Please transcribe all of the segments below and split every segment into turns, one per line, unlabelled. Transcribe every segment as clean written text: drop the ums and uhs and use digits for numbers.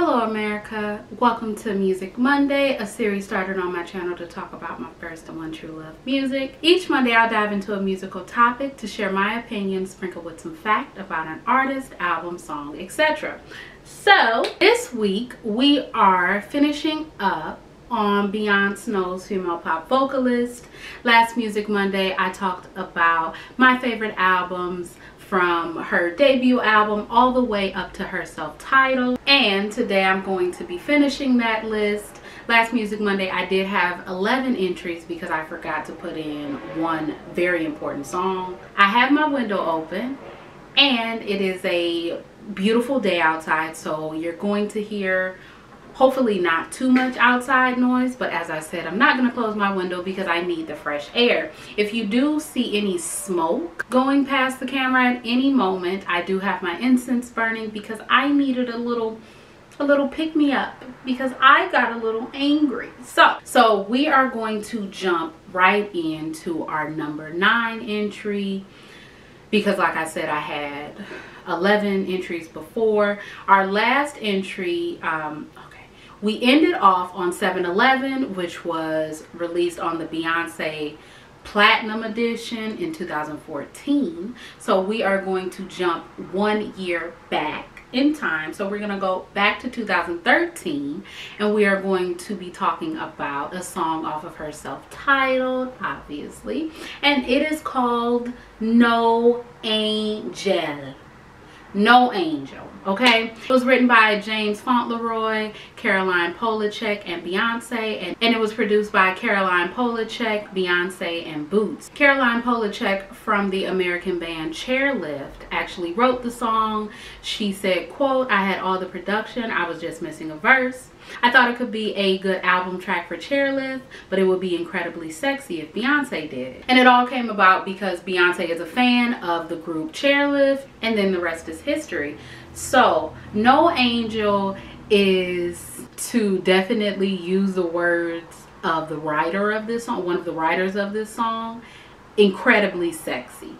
Hello America, welcome to Music Monday, a series started on my channel to talk about my first and one true love, music. Each Monday I'll dive into a musical topic to share my opinions, sprinkled with some fact about an artist, album, song, etc. So this week we are finishing up on Beyoncé Knowles, female pop vocalist. Last Music Monday I talked about my favorite albums from her debut album all the way up to her self-titled, and today I'm going to be finishing that list. Last Music Monday I did have 11 entries because I forgot to put in one very important song. I have my window open and it is a beautiful day outside, so you're going to hear hopefully not too much outside noise, but as I said, I'm not going to close my window because I need the fresh air. If you do see any smoke going past the camera at any moment, I do have my incense burning because I needed a little pick-me-up because I got a little angry. So we are going to jump right into our number 9 entry because, like I said, I had 11 entries before. Our last entry, we ended off on 7-Eleven, which was released on the Beyonce Platinum Edition in 2014. So we are going to jump 1 year back in time. So we're going to go back to 2013 and we are going to be talking about a song off of her self-titled, obviously. And it is called No Angel. No Angel, okay? It was written by James Fauntleroy, Caroline Polachek, and Beyonce, and it was produced by Caroline Polachek, Beyonce, and Boots. Caroline Polachek from the American band Chairlift actually wrote the song. She said, quote, "I had all the production, I was just missing a verse. I thought it could be a good album track for Chairlift, but it would be incredibly sexy if Beyonce did it." And it all came about because Beyonce is a fan of the group Chairlift, and then the rest is history. So No Angel is, to definitely use the words of the writer of this song, one of the writers of this song, incredibly sexy.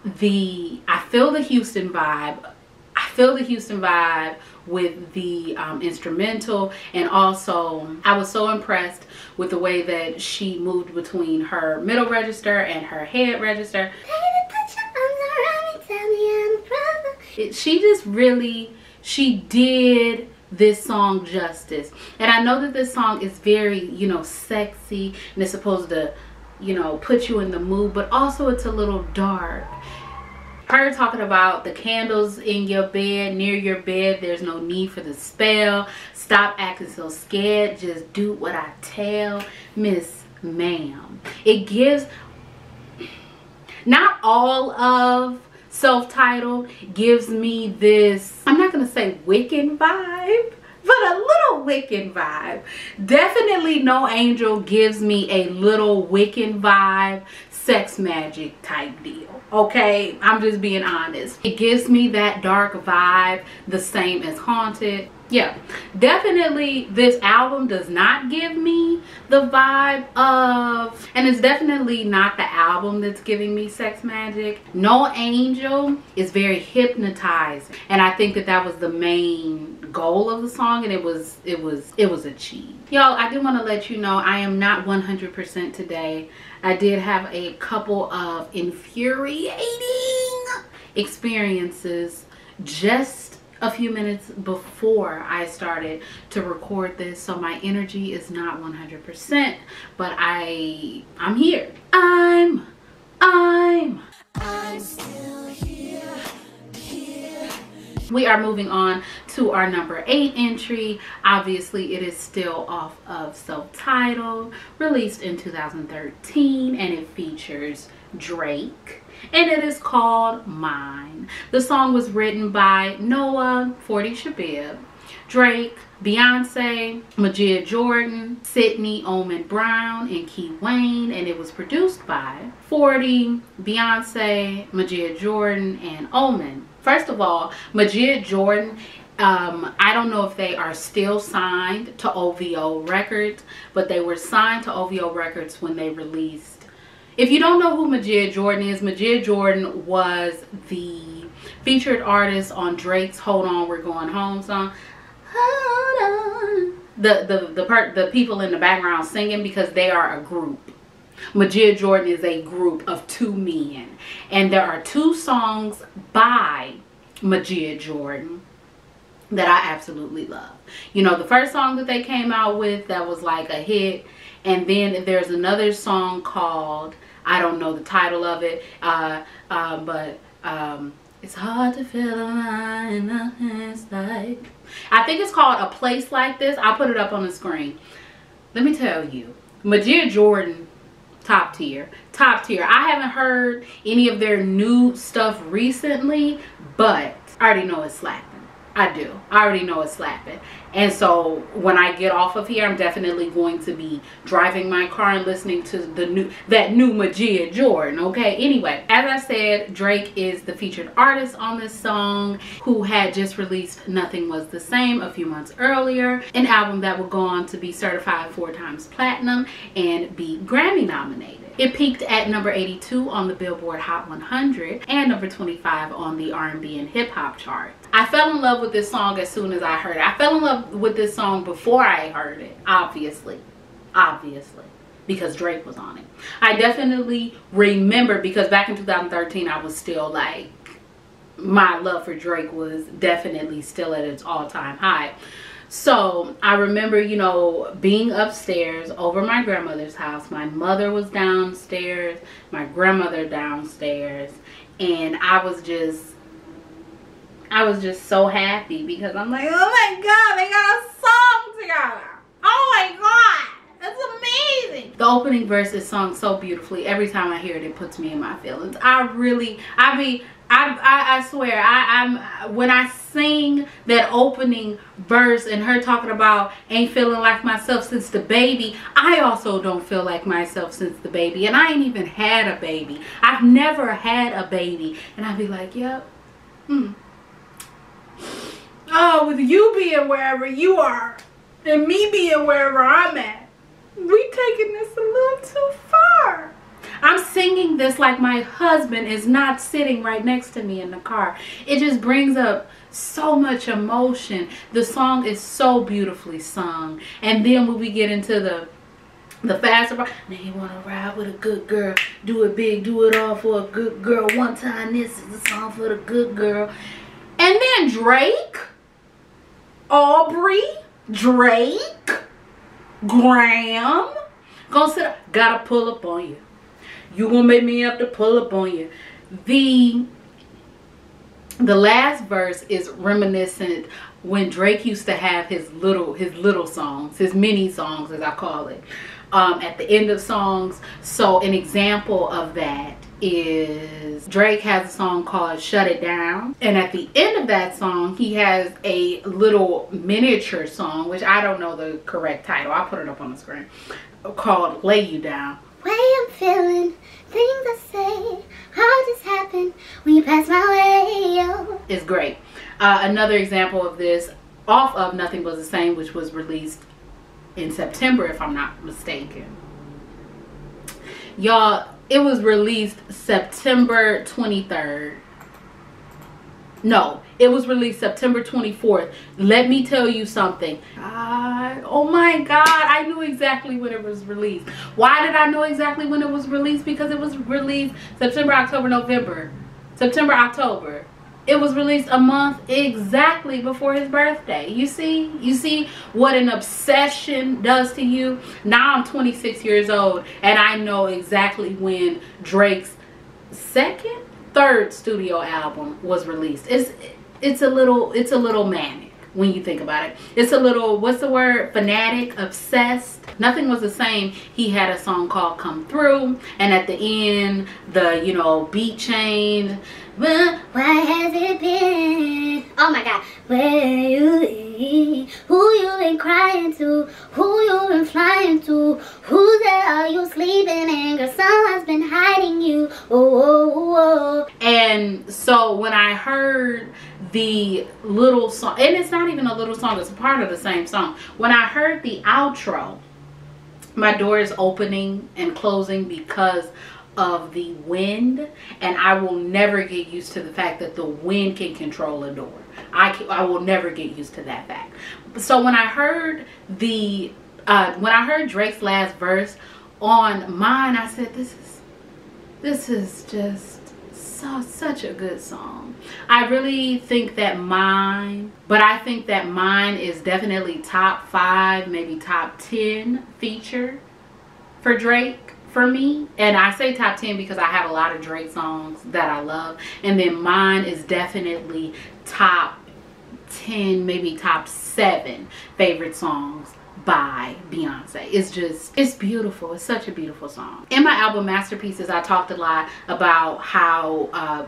I feel the Houston vibe. I feel the Houston vibe with the instrumental, and also I was so impressed with the way that she moved between her middle register and her head register. She did this song justice. And I know that this song is very, you know, sexy, and it's supposed to, you know, put you in the mood, but also it's a little dark. Her talking about the candles in your bed, near your bed, there's no need for the spell. Stop acting so scared, just do what I tell. Miss Ma'am. It gives, not all of self-titled gives me this, I'm not going to say Wiccan vibe, but a little Wiccan vibe. Definitely No Angel gives me a little Wiccan vibe, sex magic type deal. Okay, I'm just being honest. It gives me that dark vibe, the same as Haunted. Yeah, definitely this album does not give me the vibe of, and it's definitely not the album that's giving me sex magic. No Angel is very hypnotizing, and I think that that was the main goal of the song, and it was achieved. Y'all, I do want to let you know I am not 100% today. I did have a couple of infuriating experiences just a few minutes before I started to record this, so my energy is not 100%, but I'm here. I'm still here. We are moving on to our number 8 entry. Obviously it is still off of self-titled, released in 2013, and it features Drake, and it is called Mine. The song was written by Noah 40 Shabib, Drake, Beyonce, Majid Jordan, Sydney Oman Brown, and Key Wayne, and it was produced by 40, Beyonce, Majid Jordan, and Oman. First of all, Majid Jordan, I don't know if they are still signed to OVO Records, but they were signed to OVO Records when they released. If you don't know who Majid Jordan is, Majid Jordan was the featured artist on Drake's Hold On We're Going Home song. the people in the background singing, because they are a group. Majid Jordan is a group of 2 men, and there are 2 songs by Majid Jordan that I absolutely love. You know, the first song that they came out with that was like a hit, and then there's another song called, I don't know the title of it, but it's hard to feel a line in the hands like, I think it's called A Place Like This. I'll put it up on the screen. Let me tell you, Majid Jordan, top tier, top tier. I haven't heard any of their new stuff recently, but I already know it's slapping. I do. I already know it's slapping. And so when I get off of here, I'm definitely going to be driving my car and listening to that new Majid Jordan. Okay, anyway, as I said, Drake is the featured artist on this song, who had just released Nothing Was the Same a few months earlier, an album that would go on to be certified 4 times platinum and be Grammy nominated. It peaked at number 82 on the Billboard Hot 100 and number 25 on the R&B and hip hop chart. I fell in love with this song as soon as I heard it. I fell in love with this song before I heard it, obviously, because Drake was on it. I definitely remember, because back in 2013, I was still like, my love for Drake was definitely still at its all-time high. So I remember, you know, being upstairs over my grandmother's house. My mother was downstairs, my grandmother downstairs, and I was just so happy, because I'm like, oh my God, they got a song together. Oh my God, that's amazing. The opening verse is sung so beautifully. Every time I hear it, it puts me in my feelings. I swear, when I sing that opening verse and her talking about ain't feeling like myself since the baby, I also don't feel like myself since the baby. And I ain't even had a baby. I've never had a baby. And I'd be like, yep. Oh, with you being wherever you are and me being wherever I'm at, we taking this a little too far. I'm singing this like my husband is not sitting right next to me in the car. It just brings up so much emotion. The song is so beautifully sung. And then when we get into the faster part, now you want to ride with a good girl, do it big, do it all for a good girl. One time, this is a song for the good girl. And then Drake, Aubrey, Drake, Graham, gonna sit up, gotta pull up on you. You gonna make me have to pull up on you. The last verse is reminiscent when Drake used to have his little songs, his mini songs as I call it, at the end of songs. So an example of that is Drake has a song called Shut It Down, and at the end of that song he has a little miniature song, which I don't know the correct title, I'll put it up on the screen, called Lay You Down.
Way I'm feeling, things I say, how this happened when you pass my way, yo.
It's great. Another example of this, off of Nothing Was the Same, which was released in September if I'm not mistaken. Y'all, it was released September 23rd. No, it was released September 24th. Let me tell you something. Oh my God, I knew exactly when it was released. Why did I know exactly when it was released? Because it was released September, October, November. September, October. It was released a month exactly before his birthday. You see what an obsession does to you? Now I'm 26 years old and I know exactly when Drake's third studio album was released. It's a little manic when you think about it. It's a little, what's the word? Fanatic, obsessed. Nothing Was the Same. He had a song called Come Through, and at the end, the, you know, beat changed.
Where has it been? Oh my God. Where you been? Who you been crying to? Who you been flying to? Who there are you sleeping in? Girl, someone's been hiding you. Oh, oh, oh.
And so when I heard the little song, and it's not even a little song, it's a part of the same song. When I heard the outro, my door is opening and closing because of the wind, and I will never get used to the fact that the wind can control a door. I will never get used to that fact. So when I heard Drake's last verse on Mine, I said, this is just such a good song. I really think that Mine is definitely top 5, maybe top 10 feature for Drake for me. And I say top 10 because I have a lot of Drake songs that I love, and then Mine is definitely top 10, maybe top 7 favorite songs by Beyonce. It's beautiful. It's such a beautiful song. In my album Masterpieces, I talked a lot about how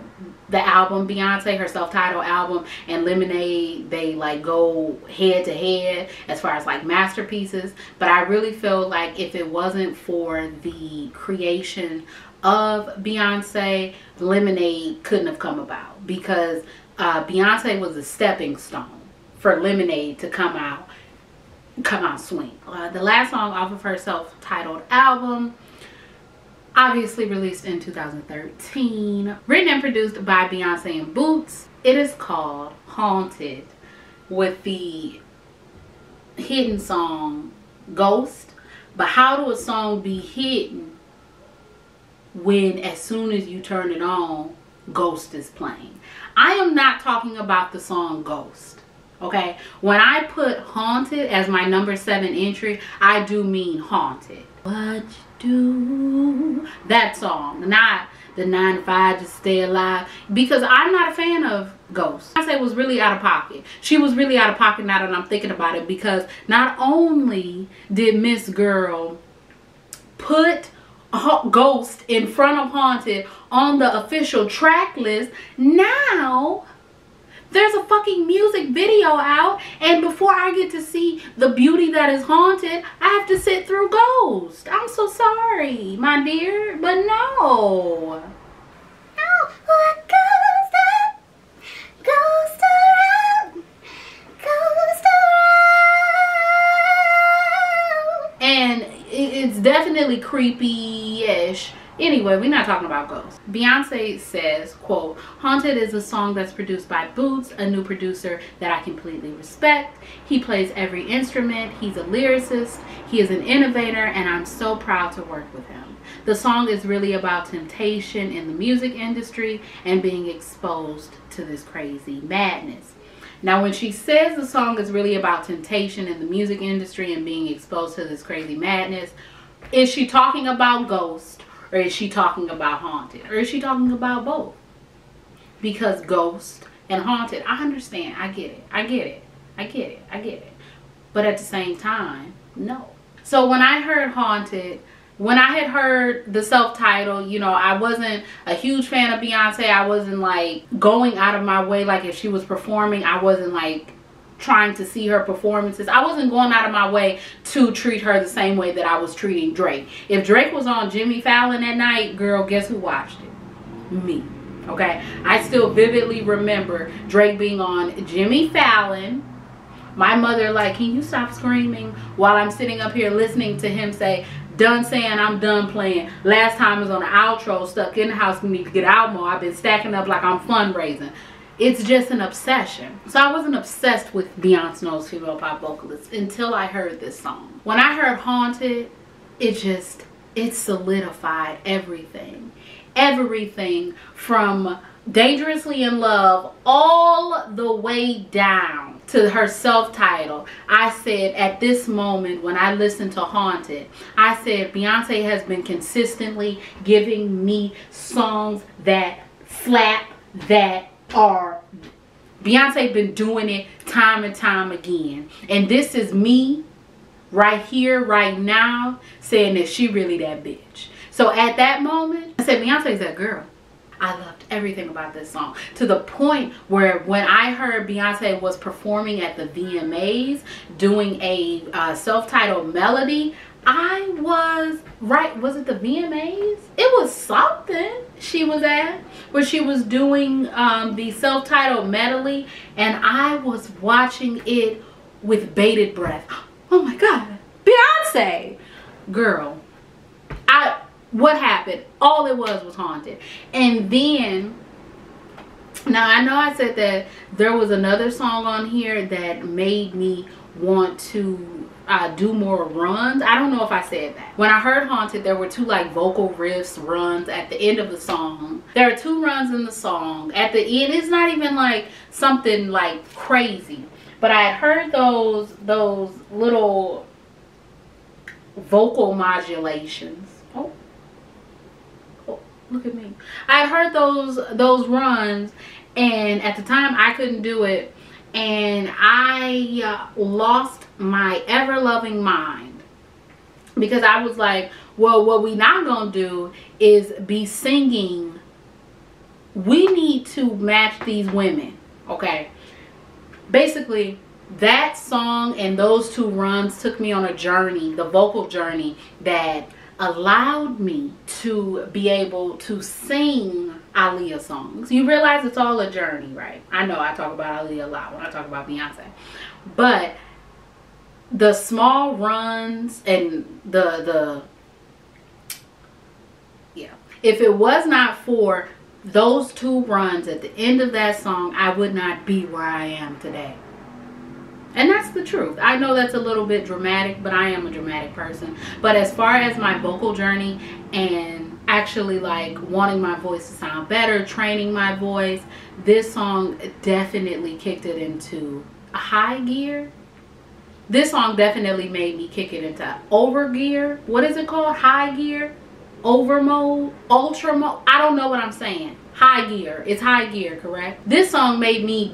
the album Beyonce, her self-titled album, and Lemonade, they like go head to head as far as like masterpieces. But I really feel like if it wasn't for the creation of Beyonce, Lemonade couldn't have come about, because Beyonce was a stepping stone for Lemonade to come out swing. The last song off of her self-titled album, obviously released in 2013, written and produced by Beyonce and Boots. It is called Haunted, with the hidden song Ghost. But how do a song be hidden when as soon as you turn it on, Ghost is playing? I am not talking about the song Ghost. Okay, when I put Haunted as my number 7 entry, I do mean Haunted. What you do? That song, not the 9 to 5 to stay alive, because I'm not a fan of Ghost. Beyonce was really out of pocket. She was really out of pocket now that I'm thinking about it, because not only did Miss Girl put Ghost in front of Haunted on the official track list, now there's a fucking music video out, and before I get to see the beauty that is Haunted, I have to sit through Ghost. I'm so sorry, my dear, but no.
Oh, what goes up, goes around, goes around.
And it's definitely creepy-ish. Anyway, we're not talking about Ghosts. Beyonce says, quote, Haunted is a song that's produced by Boots, a new producer that I completely respect. He plays every instrument. He's a lyricist. He is an innovator, and I'm so proud to work with him. The song is really about temptation in the music industry and being exposed to this crazy madness. Now, when she says the song is really about temptation in the music industry and being exposed to this crazy madness, is she talking about Ghost? Or is she talking about Haunted? Or is she talking about both? Because Ghost and Haunted, I understand. I get it. I get it. I get it. I get it. But at the same time, no. So when I heard Haunted, when I had heard the self-title, you know, I wasn't a huge fan of Beyonce. I wasn't like going out of my way. Like if she was performing, I wasn't like trying to see her performances. I wasn't going out of my way to treat her the same way that I was treating Drake. If Drake was on Jimmy Fallon at night, girl, guess who watched it? Me. Okay? I still vividly remember Drake being on Jimmy Fallon. My mother like, can you stop screaming, while I'm sitting up here listening to him say, done saying, I'm done playing. Last time was on the outro, stuck in the house, we need to get out more. I've been stacking up like I'm fundraising. It's just an obsession. So I wasn't obsessed with Beyoncé Knowles, female pop vocalist, until I heard this song. When I heard Haunted, it solidified everything. Everything from Dangerously in Love all the way down to her self-title. I said at this moment when I listened to Haunted, I said Beyonce has been consistently giving me songs that slap, that are Beyonce been doing it time and time again, and this is me right here right now saying that she really that bitch. So at that moment I said Beyonce's that girl. I loved everything about this song, to the point where when I heard Beyonce was performing at the VMAs doing a self-titled melody, I was right. Was it the VMAs? It was something she was at where she was doing the self-titled medley, and I was watching it with bated breath. Oh my God, Beyonce, girl! What happened? All it was Haunted, and then Now, I know I said that there was another song on here that made me want to do more runs. I don't know if I said that. When I heard Haunted, there were 2 like vocal riffs runs at the end of the song. There are 2 runs in the song. At the end, it's not even like something like crazy. But I had heard those little vocal modulations. Oh, look at me. I heard those runs, and at the time I couldn't do it, and I lost my ever-loving mind, because I was like, well, what we not gonna do is be singing. We need to match these women, okay? Basically, that song and those 2 runs took me on a journey, the vocal journey, that allowed me to be able to sing Aaliyah songs. You realize it's all a journey, right? I know I talk about Aaliyah a lot when I talk about Beyonce, but the small runs and yeah, if it was not for those 2 runs at the end of that song, I would not be where I am today. And that's the truth. I know that's a little bit dramatic, but I am a dramatic person. But as far as my vocal journey and actually like wanting my voice to sound better, training my voice, this song definitely kicked it into a high gear. This song definitely made me kick it into over gear. What is it called? High gear? Over mode? Ultra mode? I don't know what I'm saying. High gear. It's high gear, correct? This song made me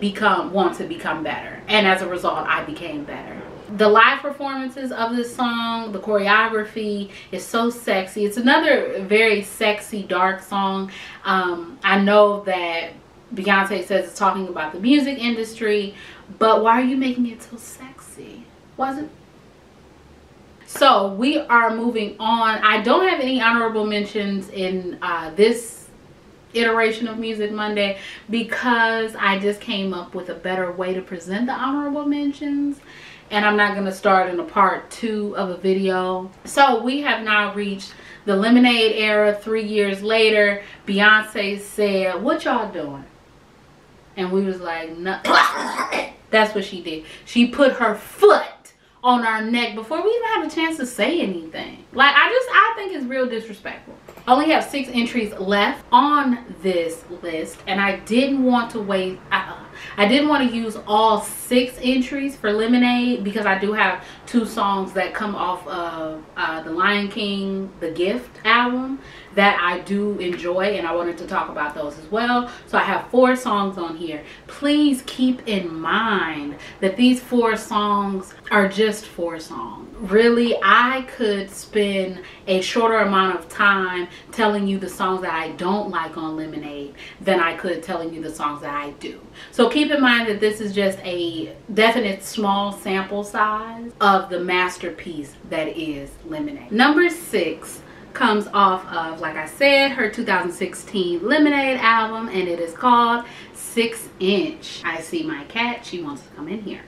want to become better. And as a result, I became better. The live performances of this song, the choreography is so sexy. It's another very sexy, dark song. I know that Beyonce says it's talking about the music industry, but why are you making it so sexy? Wasn't? So we are moving on. I don't have any honorable mentions in this iteration of Music Monday, because I just came up with a better way to present the honorable mentions, and I'm not going to start in a part 2 of a video. So we have now reached the Lemonade era. 3 years later, Beyonce said, what y'all doing? And we was like, no. That's what she did. She put her foot on our neck before we even had a chance to say anything. Like, I think it's real disrespectful. I only have 6 entries left on this list, and I didn't want to wait. I didn't want to use all 6 entries for Lemonade, because I do have 2 songs that come off of the Lion King, The Gift album that I do enjoy, and I wanted to talk about those as well. So I have 4 songs on here. Please keep in mind that these 4 songs are just 4 songs. Really, I could spend a shorter amount of time telling you the songs that I don't like on Lemonade than I could telling you the songs that I do. So keep in mind that this is just a definite small sample size of the masterpiece that is Lemonade. Number 6 comes off of, like I said, her 2016 Lemonade album, and it is called 6 Inch. I see my cat. She wants to come in here.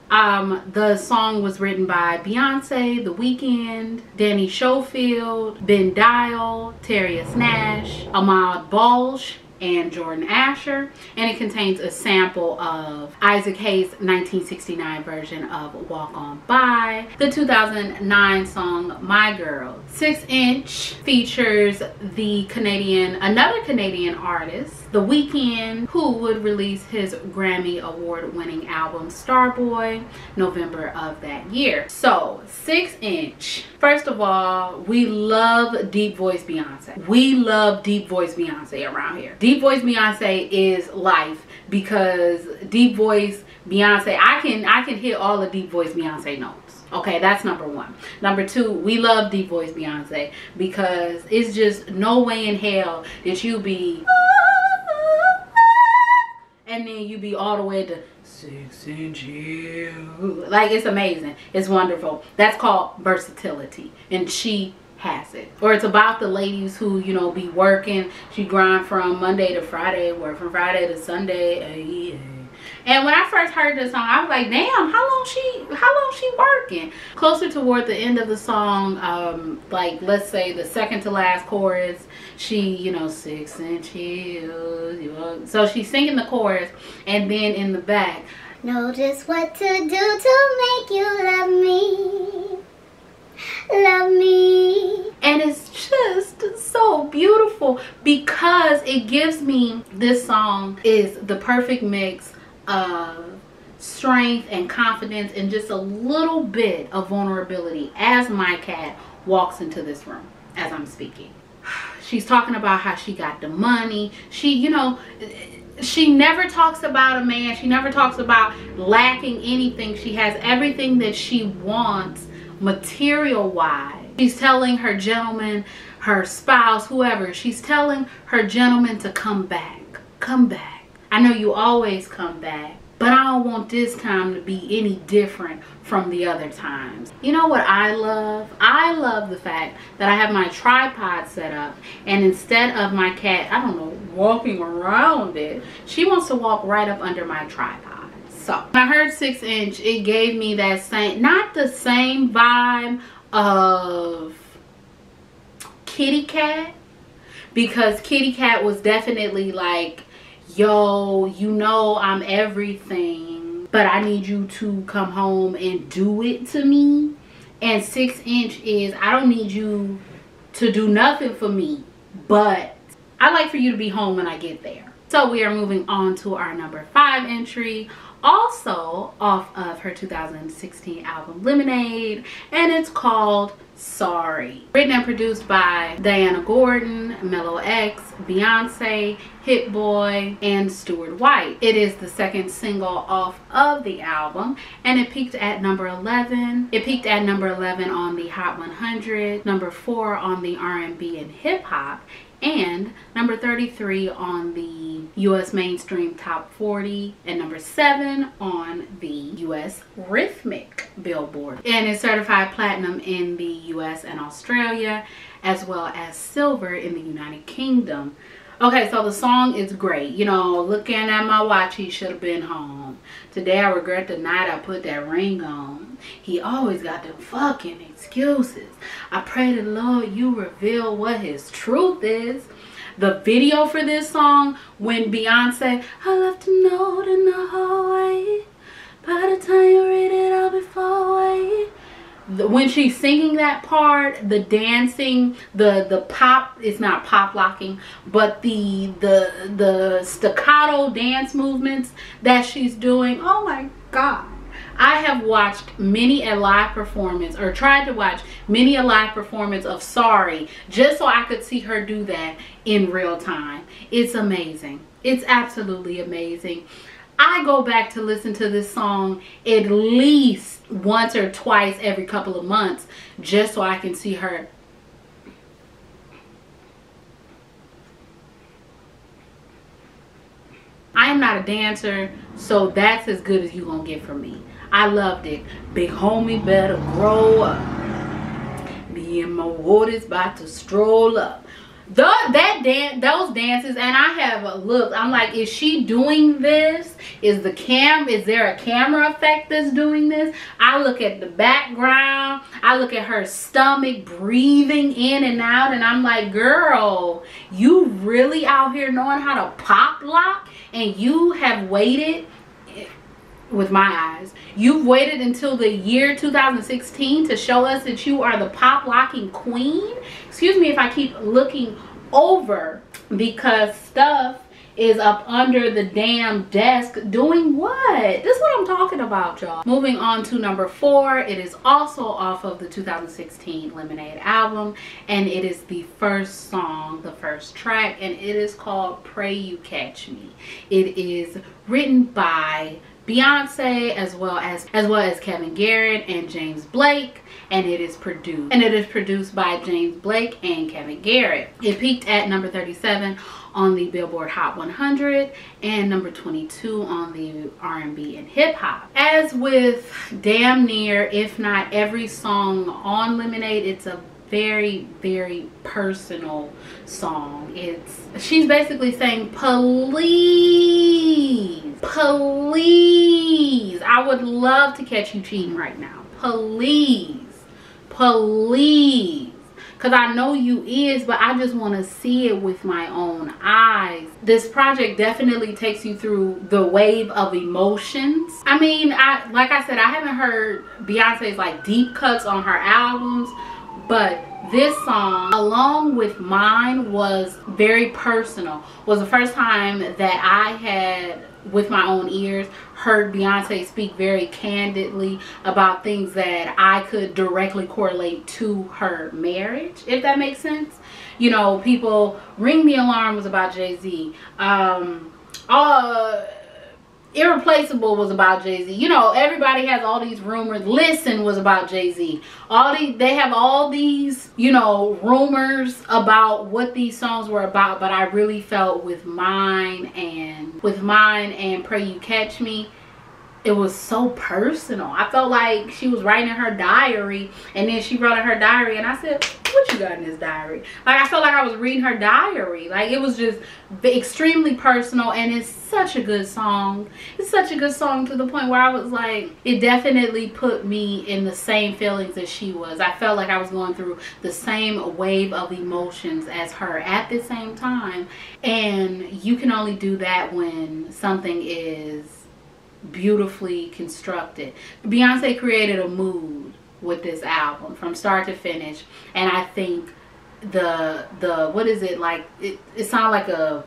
The song was written by Beyonce, The Weeknd, Danny Schofield, Ben Dial, Terius Nash, Ahmad Balsh, and Jordan Asher, and it contains a sample of Isaac Hayes' 1969 version of Walk On By, the 2009 song My Girl. 6 Inch features another Canadian artist, The Weeknd, who would release his Grammy Award-winning album Starboy November of that year. So 6 Inch, first of all, we love deep voice Beyonce. We love deep voice Beyonce around here. Deep voice Beyonce is life, because deep voice Beyonce, I can hit all the deep voice Beyonce notes. Okay, that's number 1. Number 2, we love deep voice Beyonce, because it's just no way in hell that you be and then you be all the way to 6 Inch. Like, it's amazing. It's wonderful. That's called versatility, and she has it. Or it's about the ladies who, you know, be working. She grind from Monday to Friday, work from Friday to Sunday. And when I first heard this song, I was like, damn, how long she working? closer toward the end of the song, like let's say the second to last chorus, she, you know, 6-inch heels, so she's singing the chorus, and then in the back,
know just what to do to make you love me, love me.
And it's just so beautiful because it gives me, this song is the perfect mix of strength and confidence and just a little bit of vulnerability as my cat walks into this room as I'm speaking. She's talking about how she got the money. She, you know, she never talks about a man. She never talks about lacking anything. She has everything that she wants material wise. She's telling her gentleman, her spouse, whoever, she's telling her gentleman to come back. Come back. I know you always come back, but I don't want this time to be any different from the other times. You know what I love? I love the fact that I have my tripod set up, and instead of my cat, I don't know, walking around it, she wants to walk right up under my tripod. So when I heard 6-inch, it gave me that same, not the same vibe of Kitty Cat, because Kitty Cat was definitely like, yo, you know I'm everything, but I need you to come home and do it to me. And 6-inch is, I don't need you to do nothing for me, but I like for you to be home when I get there. So we are moving on to our number 5 entry, also off of her 2016 album Lemonade, and it's called Sorry. Written and produced by Diana Gordon, Mellow X, Beyonce, Hit Boy, and Stuart White. It is the second single off of the album, and it peaked at number 11. It peaked at number 11 on the Hot 100, number 4 on the R&B and Hip Hop, and number 33 on the US Mainstream Top 40, and number 7 on the US Rhythmic Billboard. And it's certified platinum in the US and Australia, as well as silver in the United Kingdom. Okay, so the song is great. You know, looking at my watch, he should have been home. Today I regret the night I put that ring on. He always got them fucking excuses. I pray the Lord you reveal what his truth is. The video for this song, when Beyonce, I left a note in the hallway. By the time you read it, I'll be far away. When she's singing that part, the dancing, the pop, it's not pop locking, but the staccato dance movements that she's doing, oh my God. I have watched many a live performance, or tried to watch many a live performance of Sorry, just so I could see her do that in real time. It's amazing. It's absolutely amazing. I go back to listen to this song at least once or twice every couple of months, just so I can see her. I am not a dancer, so that's as good as you gonna get from me. I loved it. Big homie better grow up. Me and my water's about to stroll up. Those dances, and I have looked, I'm like, is she doing this? Is there a camera effect that's doing this? I look at the background, I look at her stomach breathing in and out, and I'm like, girl, you really out here knowing how to pop lock, and you have waited, with my eyes, you've waited until the year 2016 to show us that you are the pop locking queen. Excuse me if I keep looking over, because stuff is up under the damn desk doing what? This is what I'm talking about, y'all. Moving on to number 4, it is also off of the 2016 Lemonade album, and it is the first song, the first track, and it is called Pray You Catch Me. It is written by Beyonce as well as Kevin Garrett and James Blake, and it is produced by James Blake and Kevin Garrett. It peaked at number 37 on the Billboard Hot 100 and number 22 on the R&B and Hip Hop. As with damn near, if not every song on Lemonade, it's a very, very personal song. She's basically saying, please, please, I would love to catch you cheating right now. Please, please. Because I know you is, but I just want to see it with my own eyes. This project definitely takes you through the wave of emotions. I mean, like I said, I haven't heard Beyonce's like deep cuts on her albums, but this song, along with Mine, was very personal. Was the first time that I had, with my own ears, heard Beyonce speak very candidly about things that I could directly correlate to her marriage, if that makes sense. You know, people, Ring the Alarm was about Jay-Z. Irreplaceable was about Jay-Z. You know, everybody has all these rumors. Listen was about Jay-Z. They have all these, you know, rumors about what these songs were about, but I really felt with Mine and Pray You Catch Me, it was so personal. I felt like she was writing in her diary, and then she wrote in her diary, and I said, what you got in this diary? Like, I felt like I was reading her diary. Like, it was just extremely personal, and it's such a good song. It's such a good song to the point where I was like, it definitely put me in the same feelings as she was. I felt like I was going through the same wave of emotions as her at the same time. And you can only do that when something is beautifully constructed. Beyonce created a mood with this album from start to finish, and I think the what is it like, it sounds like a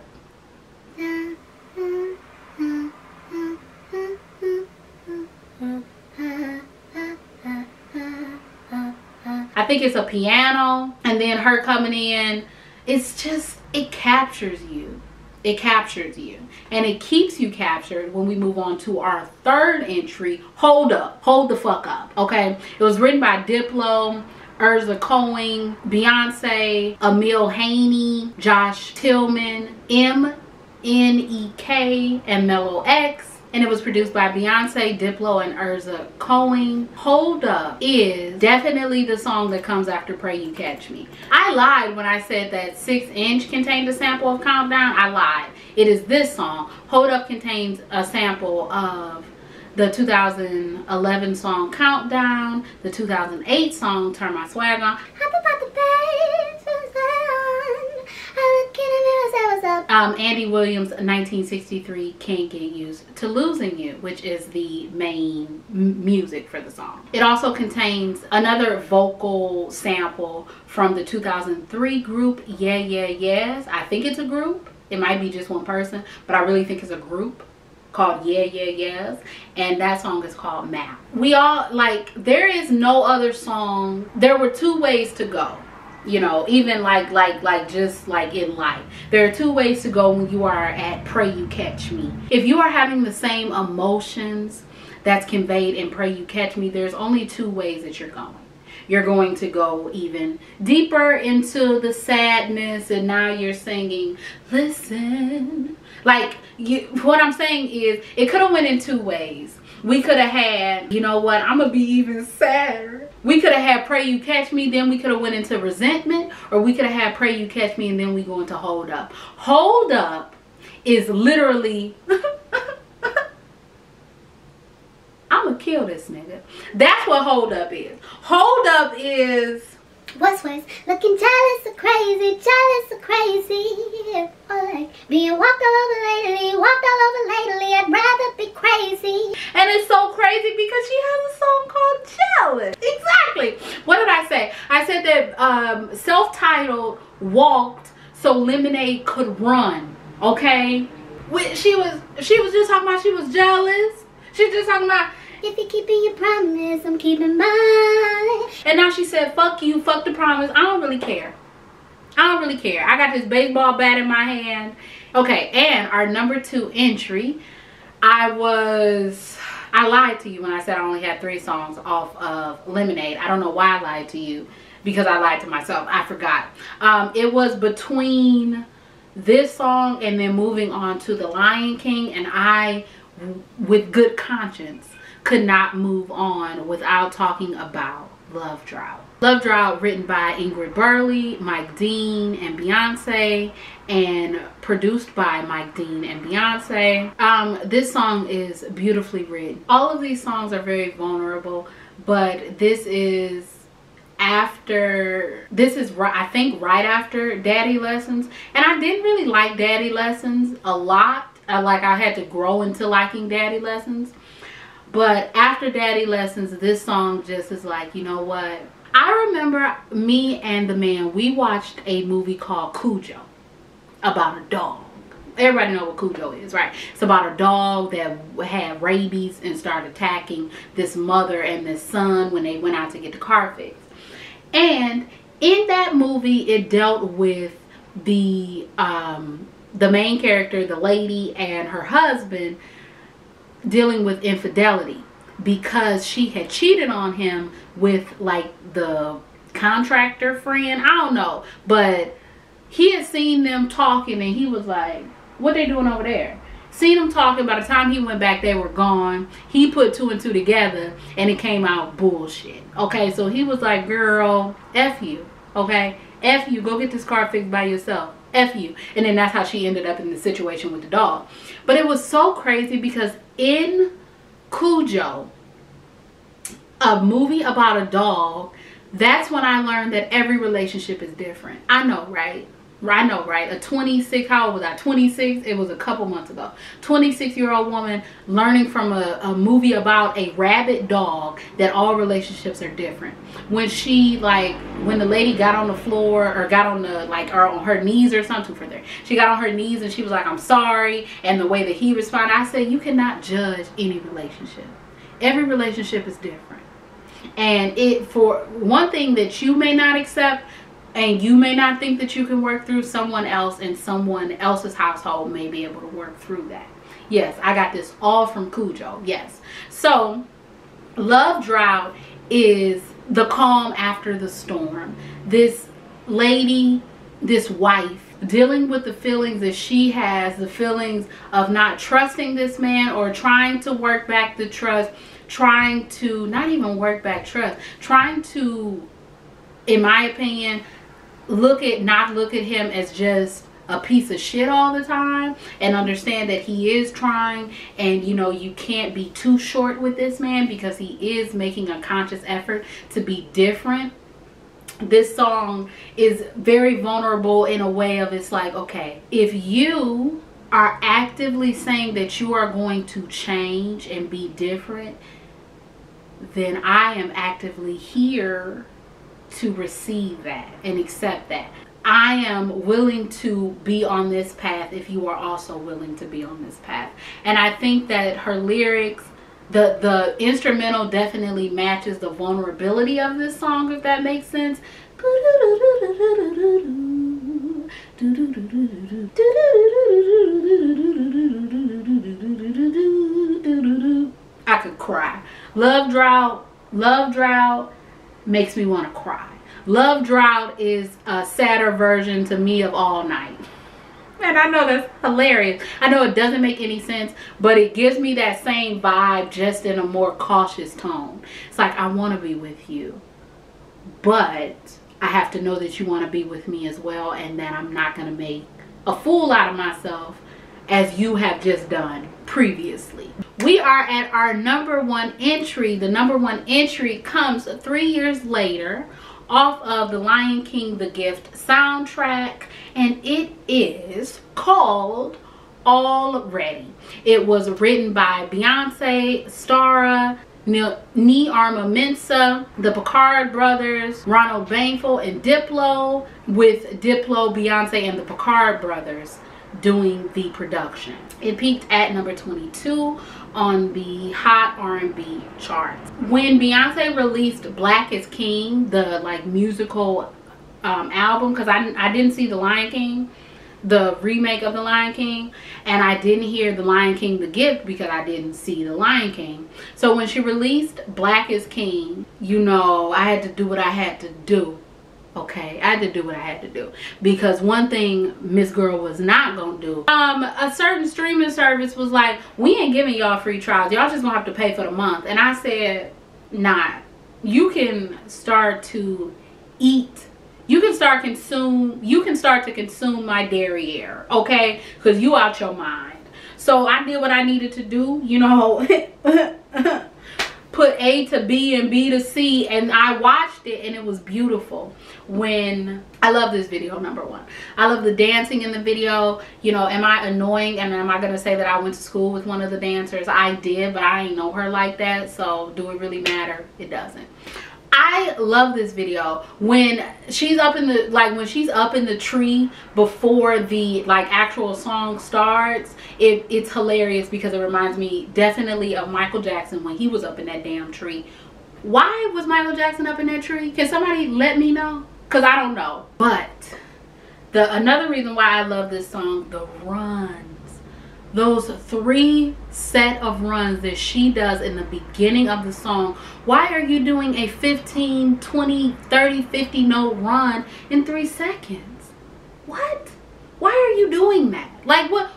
I think it's a piano, and then her coming in, it's just, it captures you. It captures you, and it keeps you captured when we move on to our third entry, Hold Up. Hold the fuck up, okay? It was written by Diplo, Urza Cohen, Beyonce, Emil Haney, Josh Tillman, MNEK, and Mellow X. And it was produced by Beyonce, Diplo, and Urza Cohen. Hold Up is definitely the song that comes after Pray You Catch Me. I lied when I said that 6 Inch contained a sample of Countdown. I lied. It is this song. Hold Up contains a sample of the 2011 song Countdown, the 2008 song Turn My Swag On. Andy Williams' 1963 Can't Get Used to Losing You, which is the main music for the song. It also contains another vocal sample from the 2003 group Yeah Yeah Yeahs. I think it's a group. It might be just one person, but I really think it's a group called Yeah Yeah Yeahs, and that song is called Map. We all, like, there is no other song. There were 2 ways to go. You know, even like just like in life, there are 2 ways to go when you are at Pray You Catch Me. If you are having the same emotions that's conveyed in Pray You Catch Me, there's only 2 ways that you're going. You're going to go even deeper into the sadness, and now you're singing, listen. Like, what I'm saying is, it could have went in 2 ways. We could have had, you know what, I'm gonna be even sadder. We could have had Pray You Catch Me, then we could have went into Resentment, or we could have had Pray You Catch Me and then we go into Hold Up. Hold Up is literally I'm gonna kill this nigga. That's what Hold Up is. Hold Up is
what's looking jealous or crazy, or like being walked all over lately, I'd rather be crazy.
And it's so crazy because she has a song called Jealous. Exactly. What did I say? I said that self-titled walked so Lemonade could run. Okay? She was just talking about she was jealous. She was just talking about,
if you're keeping your promise, I'm keeping mine.
And now she said, fuck you, fuck the promise. I don't really care. I don't really care. I got this baseball bat in my hand. Okay, and our number 2 entry, I lied to you when I said I only had 3 songs off of Lemonade. I don't know why I lied to you, because I lied to myself. I forgot. It was between this song and then moving on to The Lion King, and I, with good conscience, could not move on without talking about Love Drought. Love Drought, written by Ingrid Burley, Mike Dean, and Beyonce, and produced by Mike Dean and Beyonce. This song is beautifully written. All of these songs are very vulnerable, but this is I think right after Daddy Lessons, and I didn't really like Daddy Lessons a lot. I had to grow into liking Daddy Lessons, but after Daddy Lessons, this song just is like, you know what? I remember me and the man, we watched a movie called Cujo about a dog. Everybody know what Cujo is, right? It's about a dog that had rabies and started attacking this mother and this son when they went out to get the car fixed. And in that movie, it dealt with the main character, the lady, and her husband dealing with infidelity because she had cheated on him with like the contractor friend. I don't know, but he had seen them talking and he was like, what they doing over there? Seen them talking. By the time he went back, they were gone. He put 2 and 2 together and it came out bullshit. Okay, so he was like, girl, F you. Okay, F you, go get this car fixed by yourself. F you. And then that's how she ended up in the situation with the dog. But it was so crazy because in Cujo, a movie about a dog, that's when I learned that every relationship is different. I know, right? I know, right? A 26, how old was I? 26, it was a couple months ago. 26-year-old woman learning from a movie about a rabid dog that all relationships are different. When she, like, when the lady got on the floor or got on the, like, or on her knees or something for there. She got on her knees and she was like, I'm sorry. And the way that he responded, I said, you cannot judge any relationship. Every relationship is different. And for one thing that you may not accept, and you may not think that you can work through, someone else in someone else's household may be able to work through that. Yes, I got this all from Cujo. Yes. So, Love Drought is the calm after the storm. This lady, this wife, dealing with the feelings that she has, the feelings of not trusting this man or trying to work back the trust, trying to, not even work back trust, trying to, in my opinion, not look at him as just a piece of shit all the time and understand that he is trying, and you know, you can't be too short with this man because he is making a conscious effort to be different. This song is very vulnerable in a way of, it's like, okay, if you are actively saying that you are going to change and be different, then I am actively here to receive that and accept that. I am willing to be on this path if you are also willing to be on this path. And I think that her lyrics, the instrumental definitely matches the vulnerability of this song, if that makes sense. I could cry. Love Drought makes me want to cry. Love Drought is a sadder version to me of All Night. And I know that's hilarious. I know it doesn't make any sense, but it gives me that same vibe, just in a more cautious tone. It's like, I want to be with you, but I have to know that you want to be with me as well, and that I'm not going to make a fool out of myself as you have just done previously. We are at our #1 entry. The #1 entry comes 3 years later off of the Lion King The Gift soundtrack, and it is called Already. It was written by Beyonce, Stara, Arma Mensah, the Picard brothers, Ronald Bainful, and Diplo, with Diplo, Beyonce, and the Picard brothers doing the production. It peaked at number 22 on the Hot R&B charts. When Beyonce released Black is King, the like musical album, because I didn't see The Lion King, the remake of The Lion King, and I didn't hear The Lion King The Gift because I didn't see The Lion King. So when she released Black is King, you know, I had to do what I had to do. Okay, I had to do what I had to do, because one thing Miss Girl was not gonna do. A certain streaming service was like, we ain't giving y'all free trials, y'all just gonna have to pay for the month. And I said, nah, you can start to eat. You can start to consume my derriere, okay? Because you out your mind. So I did what I needed to do, you know, put A to B and B to C, and I watched it and it was beautiful. When I love this video, number one. I love the dancing in the video. You know, am I annoying and am I gonna say that I went to school with one of the dancers? I did, but I ain't know her like that, so do it really matter? It doesn't. I love this video when she's up in the, like, when she's up in the tree before the, like, actual song starts. It's hilarious because it reminds me definitely of Michael Jackson when he was up in that damn tree. Why was Michael Jackson up in that tree? Can somebody let me know? Because I don't know. But another reason why I love this song, the runs. Those 3 set of runs that she does in the beginning of the song. Why are you doing a 15, 20, 30, 50 note run in 3 seconds? What? Why are you doing that? Like, who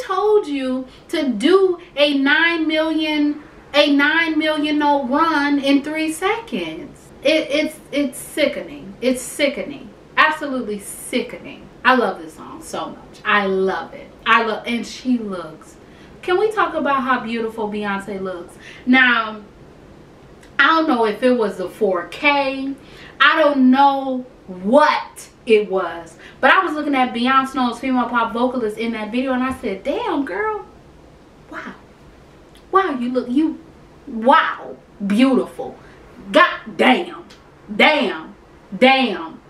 told you to do a 9 million note run in 3 seconds? It's sickening. It's sickening. Absolutely sickening. I love this song so much. I love it. And she looks. Can we talk about how beautiful Beyonce looks? Now, I don't know if it was a 4K. I don't know what it was. But I was looking at Beyoncé Knowles, female pop vocalist, in that video, and I said, damn, girl. Wow. Wow, wow. Beautiful. God damn. Damn. Damn.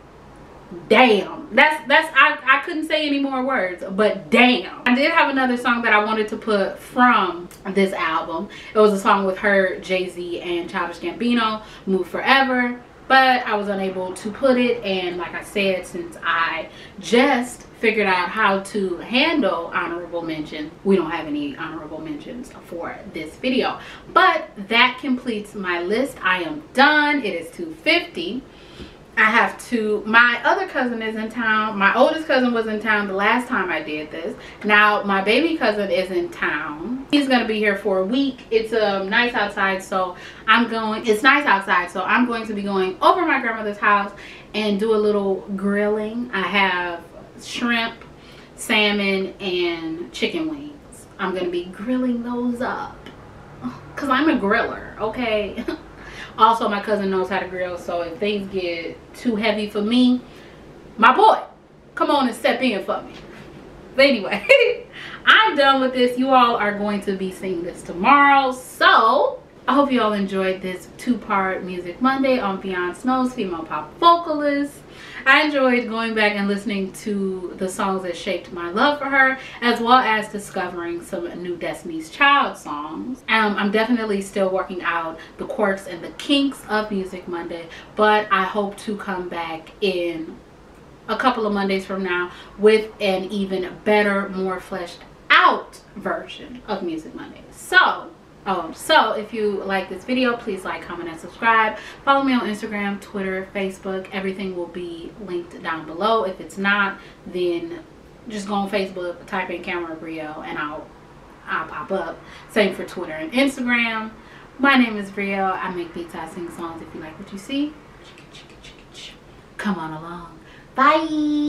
Damn. I couldn't say any more words, but damn. I did have another song that I wanted to put from this album. It was a song with her, Jay-Z, and Childish Gambino, Move Forever, but I was unable to put it. And like I said, since I just figured out how to handle honorable mention, we don't have any honorable mentions for this video. But that completes my list. I am done. It is 2:50. I have to, my other cousin is in town. My oldest cousin was in town the last time I did this. Now my baby cousin is in town. He's gonna be here for a week. It's nice outside, so it's nice outside, so I'm going to be going over to my grandmother's house and do a little grilling. I have shrimp, salmon, and chicken wings. I'm gonna be grilling those up because I'm a griller, okay? Also, my cousin knows how to grill, so if things get too heavy for me, my boy, come on and step in for me. But anyway, I'm done with this. You all are going to be seeing this tomorrow. So, I hope you all enjoyed this 2-part Music Monday on Beyoncé Knowles, female pop vocalist. I enjoyed going back and listening to the songs that shaped my love for her, as well as discovering some new Destiny's Child songs. I'm definitely still working out the quirks and the kinks of Music Monday, but I hope to come back in a couple of Mondays from now with an even better, more fleshed out version of Music Monday. So if you like this video, please like, comment, and subscribe. Follow me on Instagram, Twitter, Facebook. Everything will be linked down below. If it's not, then just go on Facebook, type in Camera Brio, and I'll pop up. Same for Twitter and Instagram. My name is Brio. I make beats, I sing songs. If you like what you see, come on along. Bye.